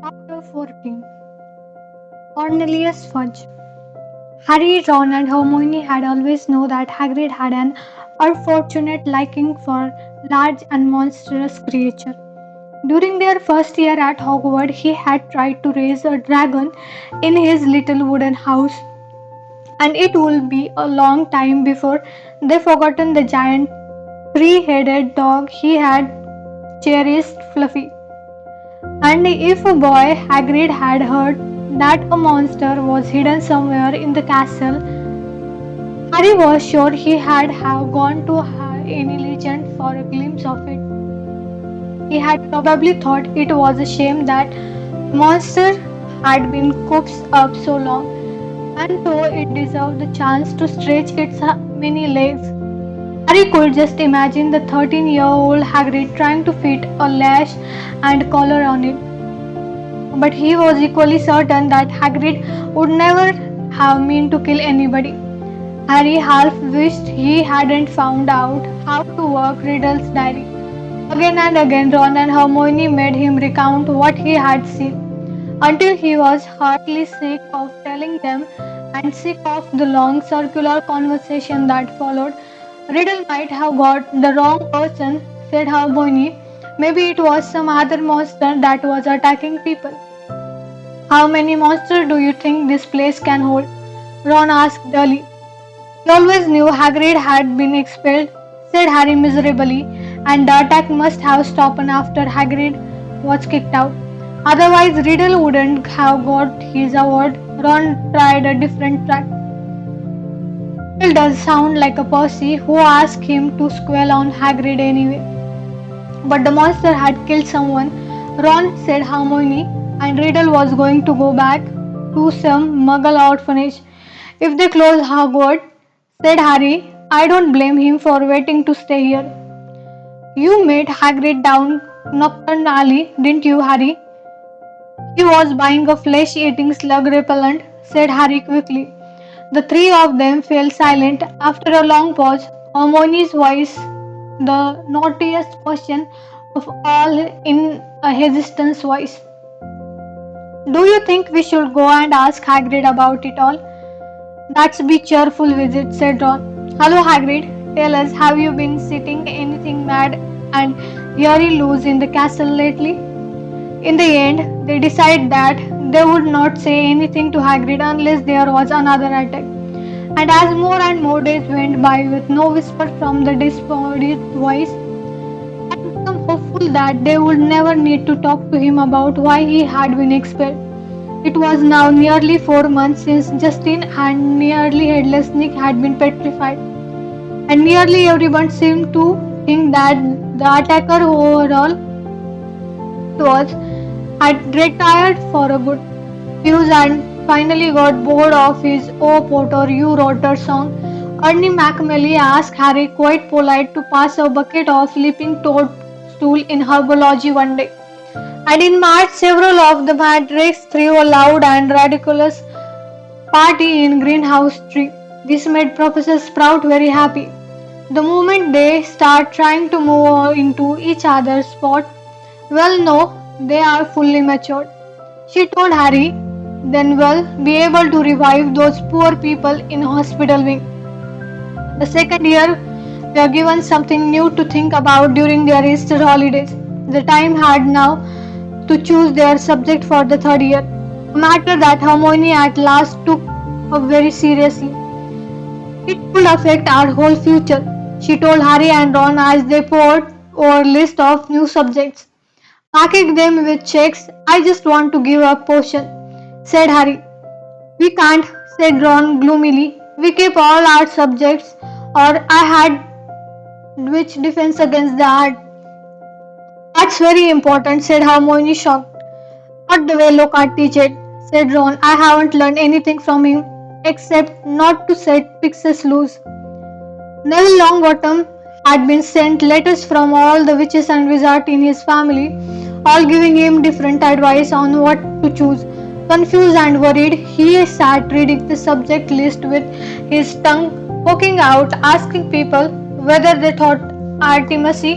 Chapter 14. Cornelius Fudge. Harry, Ron, and Hermione had always known that Hagrid had an unfortunate liking for large and monstrous creatures. During their first year at Hogwarts, he had tried to raise a dragon in his little wooden house, and it would be a long time before they forgotten the giant three-headed dog he had cherished Fluffy. And if a boy Hagrid had heard that a monster was hidden somewhere in the castle, Harry was sure he had have gone to any legend for a glimpse of it. He had probably thought it was a shame that monster had been cooped up so long, and so it deserved the chance to stretch its many legs. Harry could just imagine the 13-year-old Hagrid trying to fit a lash and collar on it. But he was equally certain that Hagrid would never have meant to kill anybody. Harry half wished he hadn't found out how to work Riddle's diary. Again and again, Ron and Hermione made him recount what he had seen, until he was heartily sick of telling them and sick of the long circular conversation that followed. Riddle might have got the wrong person, said Hermione. Maybe it was some other monster that was attacking people. How many monsters do you think this place can hold? Ron asked dully. He always knew Hagrid had been expelled, said Harry miserably, and the attack must have stopped after Hagrid was kicked out. Otherwise, Riddle wouldn't have got his award. Ron tried a different track. Riddle does sound like a Percy who asked him to squall on Hagrid anyway. But the monster had killed someone, Ron said Hermione, and Riddle was going to go back to some muggle orphanage. If they close Hogwarts, said Harry, I don't blame him for waiting to stay here. You met Hagrid down Nocturne Alley, didn't you, Harry? He was buying a flesh-eating slug repellent, said Harry quickly. The three of them fell silent after a long pause. Hermione's voice, the naughtiest question of all in a hesitant voice. Do you think we should go and ask Hagrid about it all? That's be cheerful visit, said Ron. Hello Hagrid, tell us, have you been sitting anything mad and eerie loose in the castle lately? In the end, they decided that they would not say anything to Hagrid unless there was another attack. And as more and more days went by with no whisper from the despondent voice, I became hopeful that they would never need to talk to him about why he had been expelled. It was now nearly 4 months since Justin and nearly headless Nick had been petrified, and nearly everyone seemed to think that the attacker overall was had retired for a good fuse and finally got bored of his "Oh Potter, you rotter" song. Ernie McMillan asked Harry quite polite to pass a bucket of leaping toadstool in herbology one day. And in March, several of the Madrakes threw a loud and ridiculous party in Greenhouse Tree. This made Professor Sprout very happy. The moment they start trying to move into each other's spot, well, no, they are fully matured. She told Harry, then we'll be able to revive those poor people in hospital wing. The second year, they are given something new to think about during their Easter holidays. The time had now to choose their subject for the third year, a matter that Hermione at last took up very seriously. It could affect our whole future, she told Harry and Ron as they pored over a list of new subjects. Marking them with checks, I just want to give up potion, said Harry. We can't, said Ron gloomily. We keep all our subjects, or I had which defense against the art. That's very important, said Hermione shocked. Not the way Lockhart teaches, said Ron. I haven't learned anything from him except not to set pixies loose. Neville Longbottom had been sent letters from all the witches and wizards in his family, all giving him different advice on what to choose. Confused and worried, he sat reading the subject list with his tongue poking out, asking people whether they thought Artemisy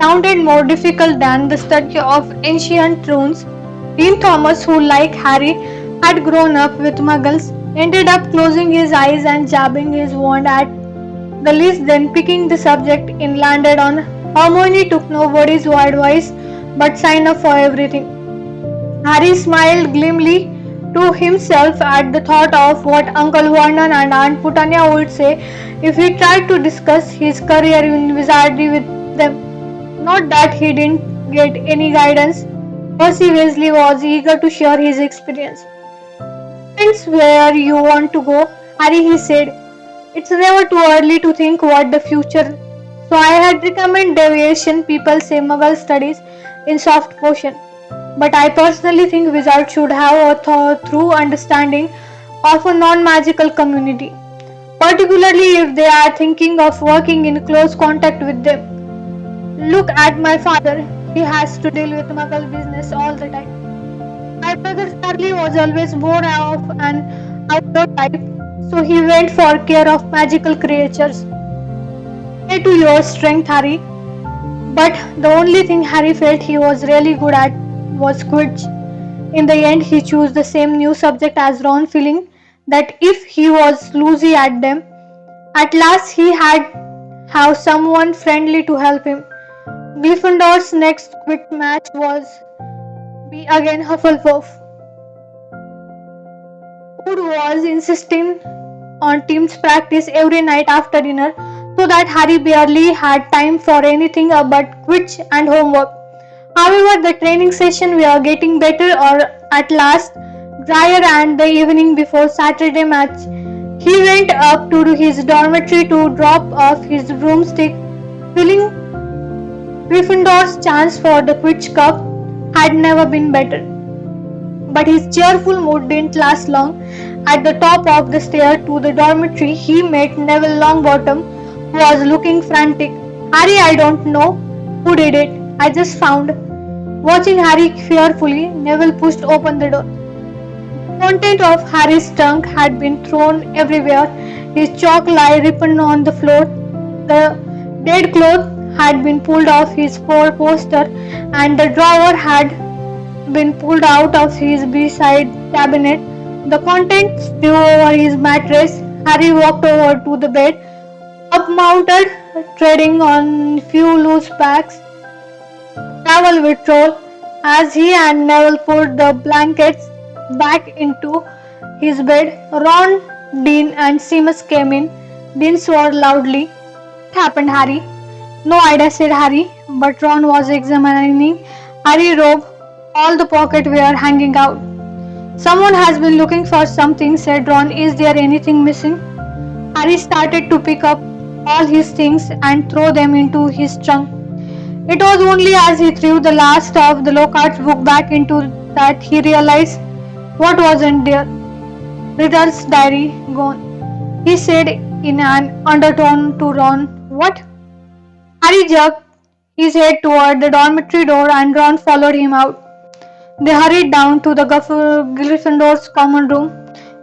sounded more difficult than the study of ancient runes. Dean Thomas, who like Harry had grown up with muggles, ended up closing his eyes and jabbing his wand at the list, then picking the subject in landed on Hermione took nobody's advice but signed up for everything. Harry smiled grimly to himself at the thought of what Uncle Vernon and Aunt Putania would say if he tried to discuss his career in wizardry with them. Not that he didn't get any guidance. Percy Weasley was eager to share his experience. Depends where you want to go, Harry, he said. It's never too early to think what the future. So I had recommend deviation. People say Mughal studies in soft potion. But I personally think wizards should have a through understanding of a non-magical community, particularly if they are thinking of working in close contact with them. Look at my father. He has to deal with Muggle business all the time. My brother Charlie was always more of an outdoor type, so he went for care of magical creatures. Play to your strength, Harry. But the only thing Harry felt he was really good at was Quidditch. In the end, he chose the same new subject as Ron, feeling that if he was loosey at them, at last he had have someone friendly to help him. Gryffindor's next Quidditch match was be again Hufflepuff. Wood was insisting on teams practice every night after dinner so that Harry barely had time for anything but Quidditch and homework. However, the training session were getting better or at last drier and the evening before Saturday match, he went up to his dormitory to drop off his broomstick, feeling Gryffindor's chance for the Quidditch Cup had never been better. But his cheerful mood didn't last long. At the top of the stair to the dormitory, he met Neville Longbottom, who was looking frantic. Harry, I don't know who did it. I just found. Watching Harry fearfully, Neville pushed open the door. The contents of Harry's trunk had been thrown everywhere. His chalk lay written on the floor. The dead cloth had been pulled off his poster, and the drawer had been pulled out of his bedside cabinet. The contents flew over his mattress. Harry walked over to the bed, up-mounted, treading on few loose packs. Travel withdrawal. As he and Neville put the blankets back into his bed, Ron, Dean, and Seamus came in. Dean swore loudly. What happened, Harry? No idea, said Harry, but Ron was examining Harry's robe. All the pockets were hanging out. Someone has been looking for something, said Ron. Is there anything missing? Harry started to pick up all his things and throw them into his trunk. It was only as he threw the last of the Lockhart's book back into that he realized what wasn't there. Riddle's diary gone. He said in an undertone to Ron. What? Harry jerked his head toward the dormitory door and Ron followed him out. They hurried down to the Gryffindor's common room,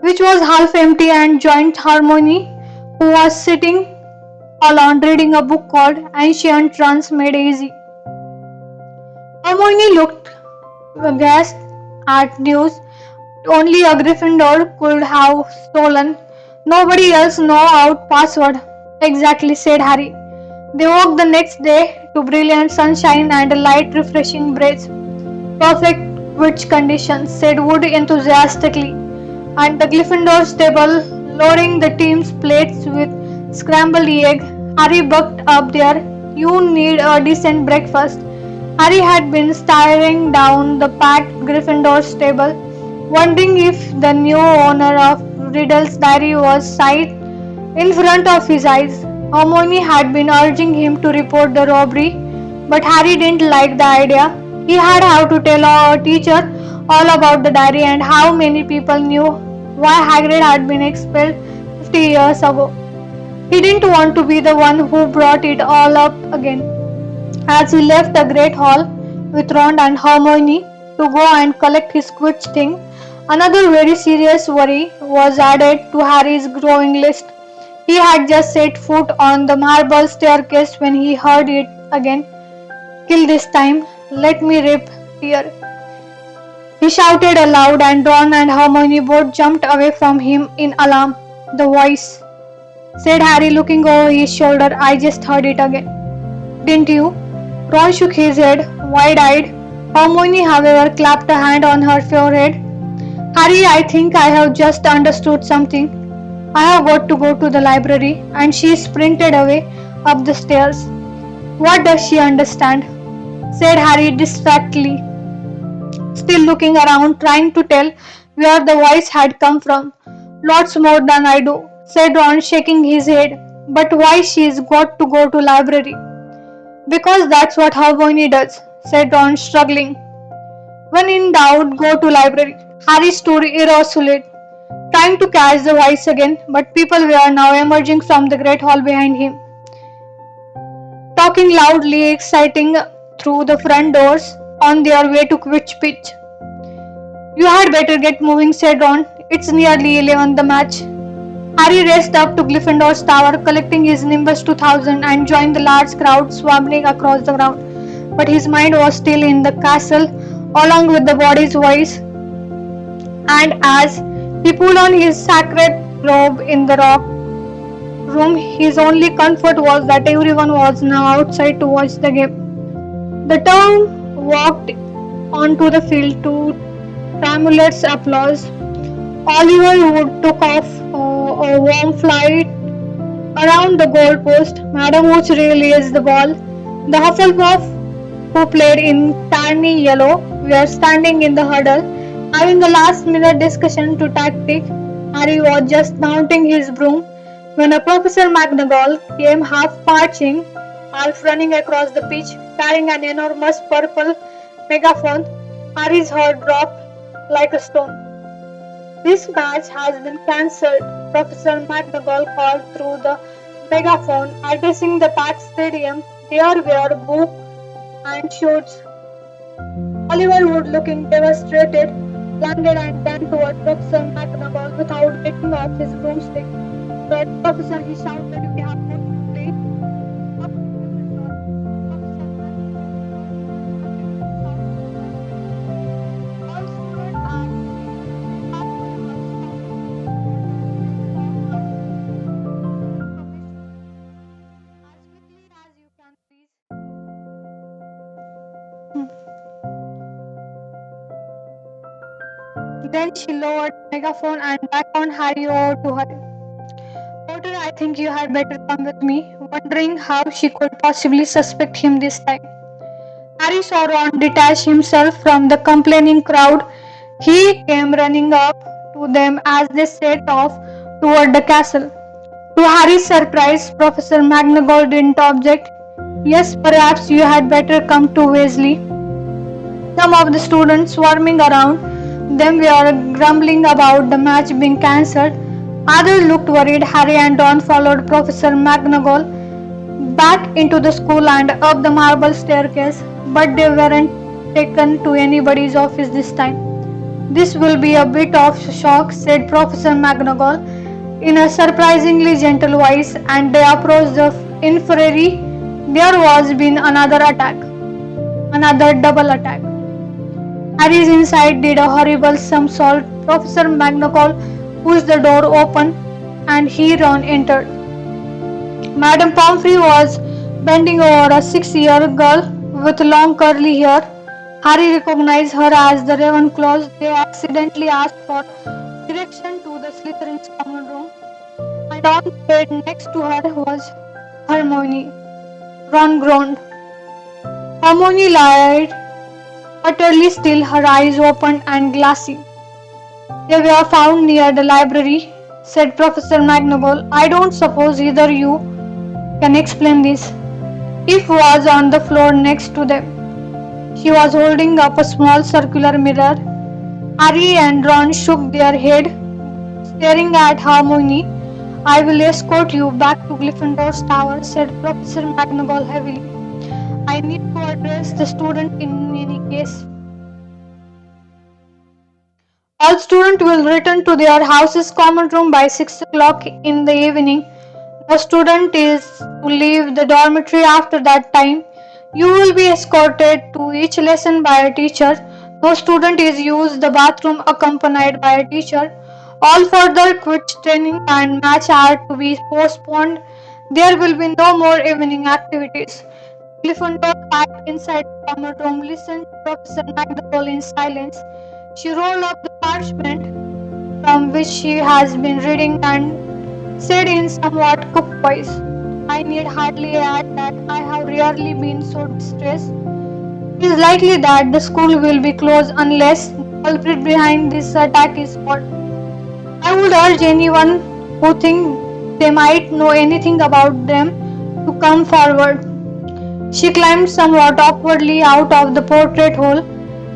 which was half empty, and joined Hermione, who was sitting alone reading a book called Ancient Runs Made Easy. Hermione looked aghast at news only a Gryffindor could have stolen. Nobody else knew out password. Exactly, said Harry. They woke the next day to brilliant sunshine and a light refreshing breeze. Perfect witch conditions, said Wood enthusiastically. And the Gryffindor's table, loading the team's plates with scrambled egg. Harry bucked up there. You need a decent breakfast. Harry had been staring down the packed Gryffindor's table, wondering if the new owner of Riddle's diary was sight in front of his eyes. Hermione had been urging him to report the robbery, but Harry didn't like the idea. He had how to tell our teacher all about the diary and how many people knew why Hagrid had been expelled 50 years ago. He didn't want to be the one who brought it all up again. As he left the Great Hall with Ron and Hermione to go and collect his Quidditch thing, another very serious worry was added to Harry's growing list. He had just set foot on the marble staircase when he heard it again. Kill this time, let me rip here. He He shouted aloud, and Ron and Hermione both jumped away from him in alarm. The voice, said Harry, looking over his shoulder. I just heard it again. Didn't you? Ron shook his head, wide eyed. Hermione, however, clapped a hand on her forehead. Harry, I think I have just understood something. I have got to go to the library, and she sprinted away up the stairs. What does she understand? Said Harry distractedly, still looking around, trying to tell where the voice had come from. Lots more than I do, said Ron, shaking his head. But why she's got to go to library? Because that's what Hermione does, said Ron, struggling. When in doubt, go to library. Harry stood irresolute, trying to catch the voice again, but people were now emerging from the great hall behind him, talking loudly, exciting through the front doors on their way to Quidditch. You had better get moving, said Ron. It's nearly 11 the match. Harry raced up to Gryffindor's tower, collecting his Nimbus 2000 and joined the large crowd swarming across the ground. But his mind was still in the castle, along with the body's voice, and as he pulled on his sacred robe in the rock room, his only comfort was that everyone was now outside to watch the game. The town walked onto the field to tremulous applause. Oliver Wood took off a warm flight around the goalpost. Madam Woods released the ball. The Hufflepuff, who played in tiny yellow, were standing in the huddle, having a last-minute discussion to tactic. Harry was just mounting his broom when a Professor McGonagall came half marching, half running across the pitch, carrying an enormous purple megaphone. Harry's heart dropped like a stone. This match has been cancelled, Professor McGonagall called through the megaphone, addressing the packed stadium. There were boos and shouts. Oliver Wood, looking devastated, landed and ran toward Professor McGonagall without taking off his broomstick. But Professor, he shouted, we have got to play. Up to Gryffindor. All students are as quickly as you can, please. Then she lowered the megaphone and beckoned Harry over to her. Potter, I think you had better come with me, wondering how she could possibly suspect him this time. Harry saw Ron detach himself from the complaining crowd. He came running up to them as they set off toward the castle. To Harry's surprise, Professor McGonagall didn't object. Yes, perhaps you had better come to Weasley. Some of the students swarming around them were grumbling about the match being cancelled. Others looked worried. Harry and Ron followed Professor McGonagall back into the school and up the marble staircase, but they weren't taken to anybody's office this time. This will be a bit of a shock, said Professor McGonagall in a surprisingly gentle voice, and they approached the infirmary. There was been another attack, another double attack. Harry's inside did a horrible somersault. Professor McGonagall pushed the door open, and he Ron entered. Madame Pomfrey was bending over a 6-year girl with long curly hair. Harry recognized her as the Ravenclaws. They accidentally asked for direction to the Slytherin's common room, and on the bed next to her was Hermione. Ron groaned. Hermione lied, utterly still, her eyes open and glassy. They were found near the library, said Professor McGonagall. I don't suppose either you can explain this. If was on the floor next to them. She was holding up a small circular mirror. Harry and Ron shook their head, staring at Hermione. I will escort you back to Gryffindor's tower, said Professor McGonagall heavily. I need to address the student in any case. All students will return to their house's common room by 6 o'clock in the evening. No student is to leave the dormitory after that time. You will be escorted to each lesson by a teacher. No student is used the bathroom accompanied by a teacher. All further quiz training and match are to be postponed. There will be no more evening activities. Gryffindor sat inside the common room, listened to Professor McDowell in silence. She rolled up the parchment from which she has been reading and said in somewhat cook voice, I need hardly add that I have rarely been so distressed. It is likely that the school will be closed unless the culprit behind this attack is caught. I would urge anyone who thinks they might know anything about them to come forward. She climbed somewhat awkwardly out of the portrait hole,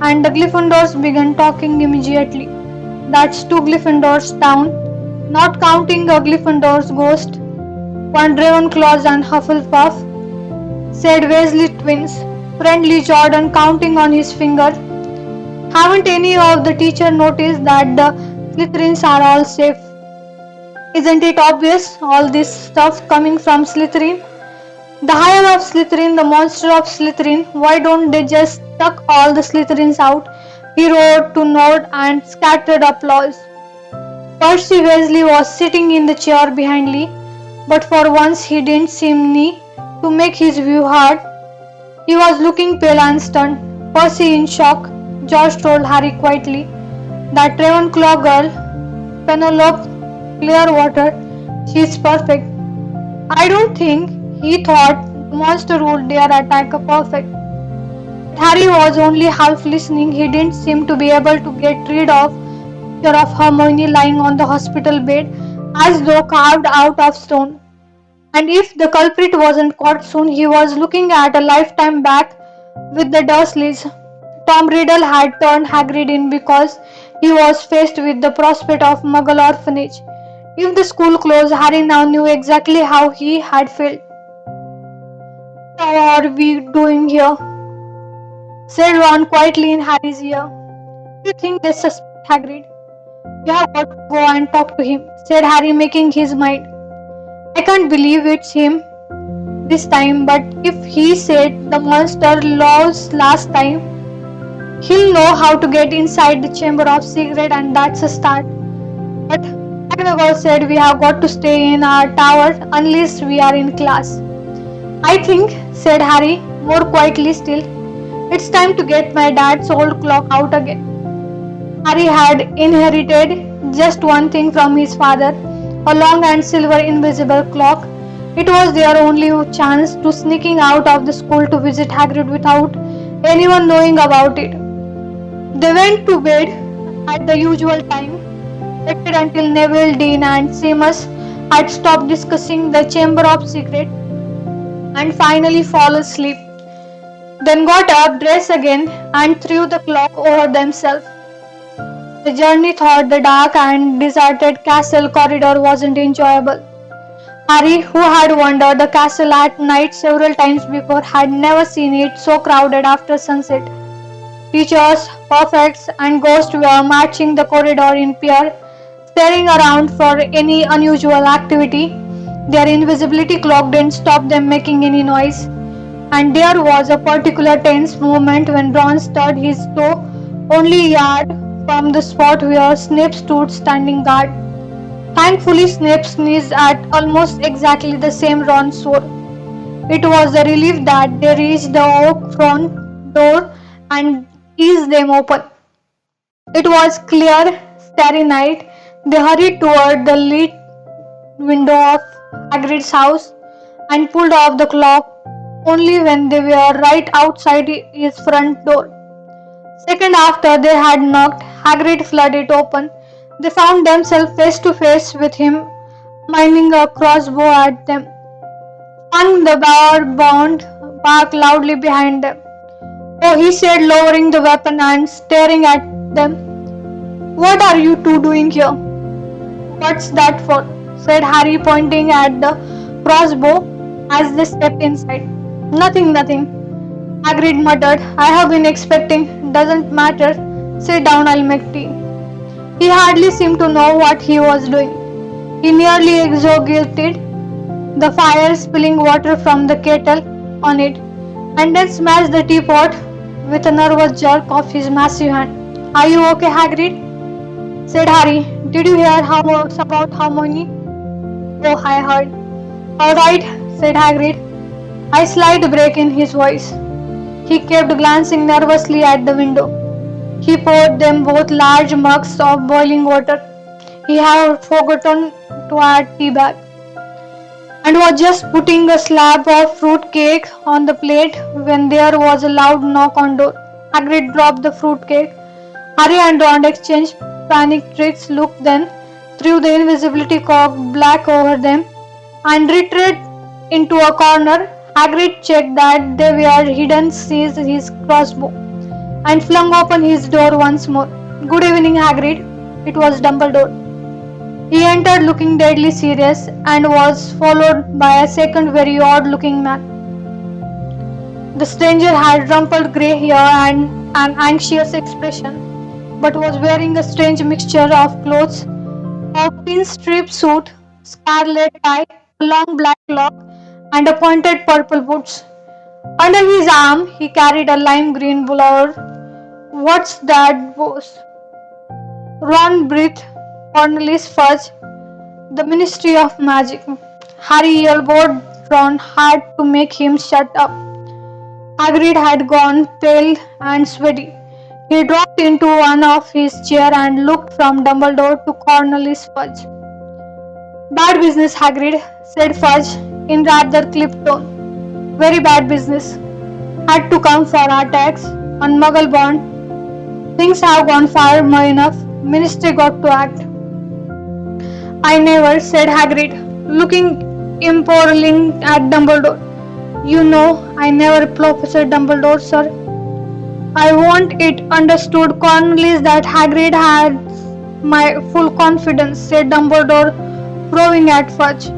and the Gryffindors began talking immediately. That's two Gryffindors down, not counting a Gryffindor's ghost, one Ravenclaw and Hufflepuff, said Weasley twins, friendly Jordan counting on his finger. Haven't any of the teacher noticed that the Slytherins are all safe? Isn't it obvious, all this stuff coming from Slytherin? The Higher of Slytherin, the monster of Slytherin, why don't they just tuck all the Slytherins out? He roared to Nord and scattered applause. Percy Weasley was sitting in the chair behind Lee, but for once he didn't seem to make his view heard. He was looking pale and stunned. Percy in shock, George told Harry quietly. That Ravenclaw girl, Penelope Clearwater, she's perfect. I don't think he thought the monster would dare attack a perfect. Harry was only half listening. He didn't seem to be able to get rid of the picture of Hermione lying on the hospital bed as though carved out of stone. And if the culprit wasn't caught soon, he was looking at a lifetime back with the Dursleys. Tom Riddle had turned Hagrid in because he was faced with the prospect of Muggle orphanage. If the school closed, Harry now knew exactly how he had felt. What are we doing here? Said Ron quietly in Harry's ear. Do you think they suspect Hagrid? You have got to go and talk to him, said Harry, making his mind. I can't believe it's him this time, but if he said the monster lost last time, he'll know how to get inside the Chamber of Secret, and that's a start. But McGonagall said we have got to stay in our tower unless we are in class. I think, said Harry, more quietly still, it's time to get my dad's old clock out again. Harry had inherited just one thing from his father, a long and silver invisible clock. It was their only chance to sneaking out of the school to visit Hagrid without anyone knowing about it. They went to bed at the usual time, waited until Neville, Dean and Seamus had stopped discussing the Chamber of Secret, and finally fall asleep. Then got up, dressed again, and threw the clock over themselves. The journey through the dark and deserted castle corridor wasn't enjoyable. Harry, who had wandered the castle at night several times before, had never seen it so crowded after sunset. Teachers, prefects, and ghosts were marching the corridor in pair, staring around for any unusual activity. Their invisibility cloak didn't stop them making any noise, and there was a particular tense moment when Ron stood his toe only a yard from the spot where Snape stood standing guard. Thankfully, Snape sneezed at almost exactly the same Ron saw. It was a relief that they reached the oak front door and eased them open. It was clear, starry night. They hurried toward the lit window of Hagrid's house and pulled off the clock only when they were right outside his front door. Second after they had knocked, Hagrid flung it open. They found themselves face to face with him, minding a crossbow at them. Fun the bound barked loudly behind them. Oh, he said, lowering the weapon and staring at them. What are you two doing here? What's that for? Said Harry, pointing at the crossbow as they stepped inside. Nothing, nothing. Hagrid muttered. I have been expecting. Doesn't matter. Sit down, I'll make tea. He hardly seemed to know what he was doing. He nearly exaggerated the fire, spilling water from the kettle on it, and then smashed the teapot with a nervous jerk of his massive hand. Are you okay, Hagrid? Said Harry. Did you hear how about Hermione? Oh, I heard. All right, said Hagrid, a slight break in his voice. He kept glancing nervously at the window. He poured them both large mugs of boiling water. He had forgotten to add tea bag, and was just putting a slab of fruit cake on the plate when there was a loud knock on door. Hagrid dropped the fruit cake. Harry and Ron exchanged panic-stricken looks, then threw the invisibility cloak back over them and retreated into a corner. Hagrid checked that they were hidden, seized his crossbow, and flung open his door once more. Good evening, Hagrid. It was Dumbledore. He entered looking deadly serious and was followed by a second very odd-looking man. The stranger had rumpled grey hair and an anxious expression, but was wearing a strange mixture of clothes, a pinstripe suit, scarlet tie, a long black cloak, and a pointed purple boots. Under his arm he carried a lime green blower. What's that, boss? Ron breathed. Cornelius Fudge, the Ministry of Magic. Harry elbowed Ron hard to make him shut up. Hagrid had gone pale and sweaty. He dropped into one of his chairs and looked from Dumbledore to Cornelius Fudge. Bad business, Hagrid, said Fudge in rather clipped tone. Very bad business. Had to come for our tax on Muggle bond. Things have gone far enough. Ministry got to act. I never, said Hagrid, looking imploringly at Dumbledore. You know, I never, Professor Dumbledore, sir. I want it understood, Cornelius, that Hagrid had my full confidence, said Dumbledore, frowning at Fudge.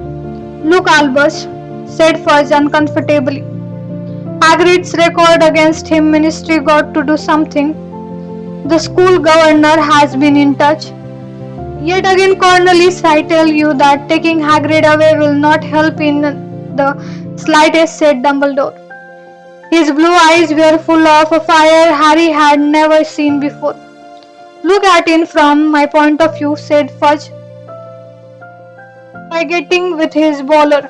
Look, Albus, said Fudge uncomfortably. Hagrid's record against him, Ministry got to do something. The school governor has been in touch. Yet again, Cornelius, I tell you that taking Hagrid away will not help in the slightest, said Dumbledore. His blue eyes were full of a fire Harry had never seen before. Look at it from my point of view, said Fudge, getting with his bowler.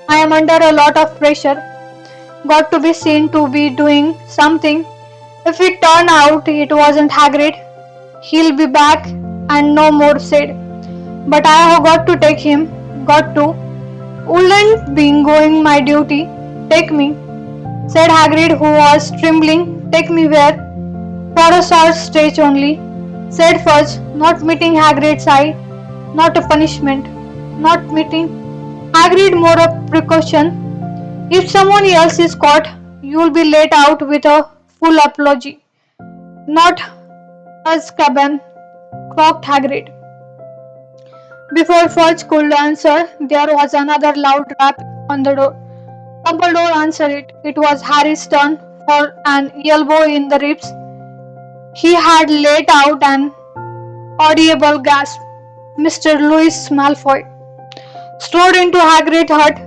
I am under a lot of pressure. Got to be seen to be doing something. If it turned out it wasn't Hagrid, he'll be back and no more, said. But I have got to take him. Got to. Wouldn't being going my duty. Take me, said Hagrid, who was trembling. Take me where? For a short stretch only, said Fudge, not meeting Hagrid's eye. Not a punishment. Not meeting Hagrid, more a precaution. If someone else is caught, you'll be let out with a full apology. Not Azkaban, croaked Hagrid. Before Fudge could answer, there was another loud rap on the door. Dumbledore answered it. It was Harry's turn for an elbow in the ribs. He had let out an audible gasp. Mr. Louis Malfoy strode into Hagrid's hut,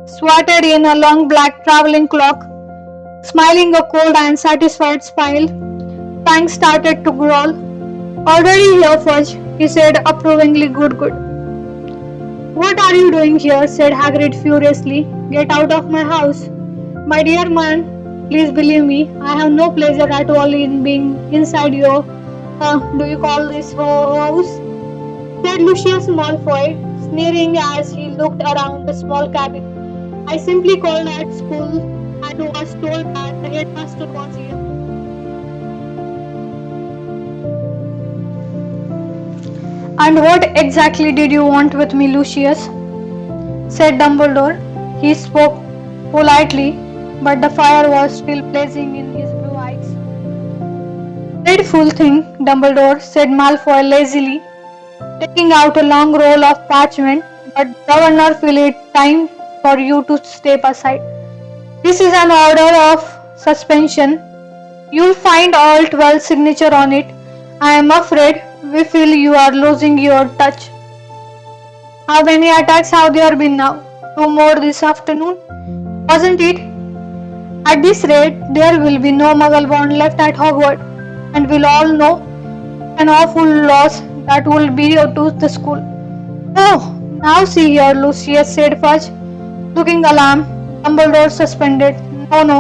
swatted in a long black travelling cloak, smiling a cold and satisfied smile. Fang started to growl. Already here, Fudge, he said approvingly. Good, good. What are you doing here? Said Hagrid furiously. Get out of my house. My dear man, please believe me, I have no pleasure at all in being inside your, do you call this house? Said Lucius Malfoy, sneering as he looked around the small cabin. I simply called at school and was told that the headmaster was here. And what exactly did you want with me, Lucius? Said Dumbledore. He spoke politely, but the fire was still blazing in his blue eyes. Dreadful thing, Dumbledore, said Malfoy lazily, taking out a long roll of parchment, but Governor feel it time for you to step aside. This is an order of suspension. You'll find all 12 signature on it. I am afraid we feel you are losing your touch. How many attacks have there been now? 2 more this afternoon, wasn't it? At this rate, there will be no Muggle born left at Hogwarts, and we'll all know an awful loss that will be to the school. Oh, now see here, Lucius said Fudge, looking alarmed. Dumbledore suspended. No, no.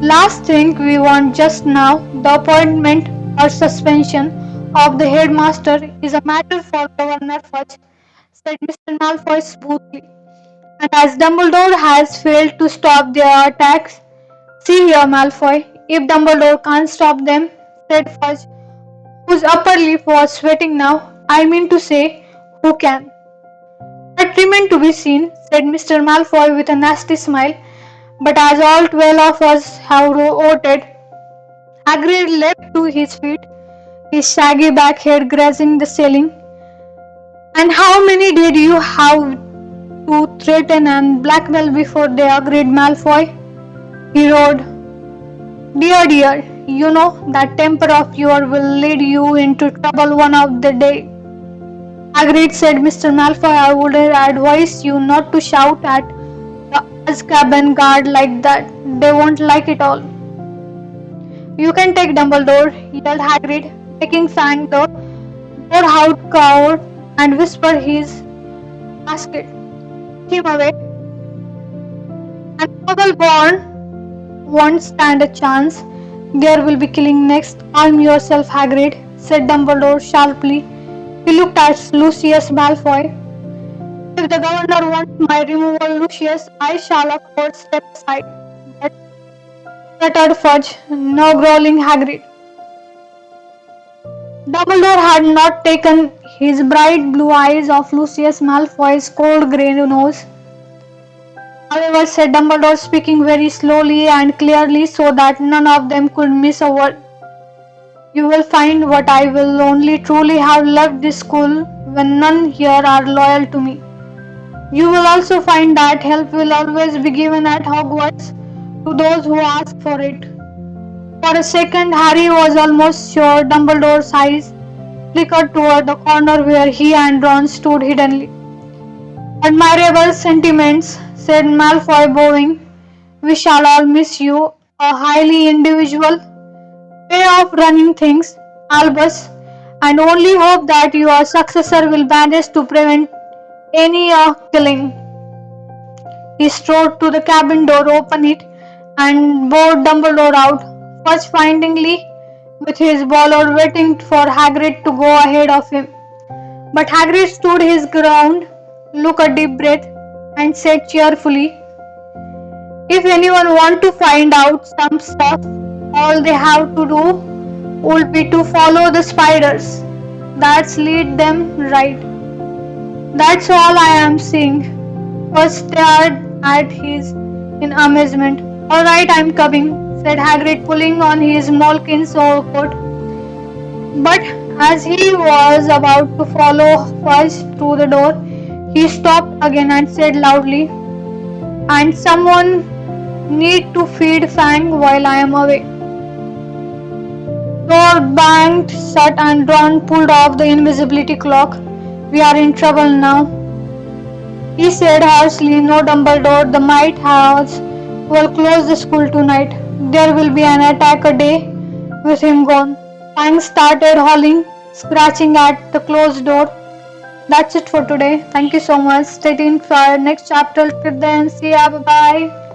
Last thing we want just now, the appointment or suspension of the headmaster is a matter for Governor Fudge, said Mr. Malfoy smoothly. And as Dumbledore has failed to stop their attacks, see here, Malfoy, if Dumbledore can't stop them, said Fudge, whose upper lip was sweating now, I mean to say, who can? That remained to be seen, said Mr. Malfoy with a nasty smile, but as all 12 of us have voted, Hagrid leapt to his feet, his shaggy back head grazing the ceiling. And how many did you have to threaten and blackmail before they agreed, Malfoy? He roared. Dear, dear, you know that temper of yours will lead you into trouble one of the day. Agreed, said Mr. Malfoy. I would advise you not to shout at the Azkaban guard like that. They won't like it all. You can take Dumbledore, yelled Hagrid, making Fang the boarhound coward and whisper his basket. Him away. And Muggleborn won't stand a chance. There will be killing next. Arm yourself, Hagrid, said Dumbledore sharply. He looked at Lucius Malfoy. If the governor wants my removal, Lucius, I shall of course step aside. But stuttered Fudge, no growling Hagrid. Dumbledore had not taken his bright blue eyes off Lucius Malfoy's cold grey nose. However, said Dumbledore, speaking very slowly and clearly so that none of them could miss a word, you will find what I will only truly have left this school when none here are loyal to me. You will also find that help will always be given at Hogwarts to those who ask for it. For a second, Harry was almost sure Dumbledore's eyes flickered toward the corner where he and Ron stood hiddenly. Admirable sentiments, said Malfoy, bowing. We shall all miss you, a highly individual way of running things, Albus, and only hope that your successor will manage to prevent any killing. He strode to the cabin door, opened it, and bowed Dumbledore out, first findingly with his bowler waiting for Hagrid to go ahead of him. But Hagrid stood his ground, took a deep breath, and said cheerfully, if anyone wants to find out some stuff, all they have to do would be to follow the spiders. That's lead them right. That's all I am saying. First stared at his in amazement. All right, I'm coming, said Hagrid, pulling on his Malkin's overcoat. But as he was about to follow Fudge through the door, he stopped again and said loudly, and someone need to feed Fang while I am away. Door banged shut and Ron pulled off the invisibility cloak. We are in trouble now, he said harshly. No, Dumbledore, the Might House will close the school tonight. There will be an attack a day with him gone. Fang started howling, scratching at the closed door. That's it for today. Thank you so much. Stay tuned for our next chapter. Till then, see ya. Bye bye.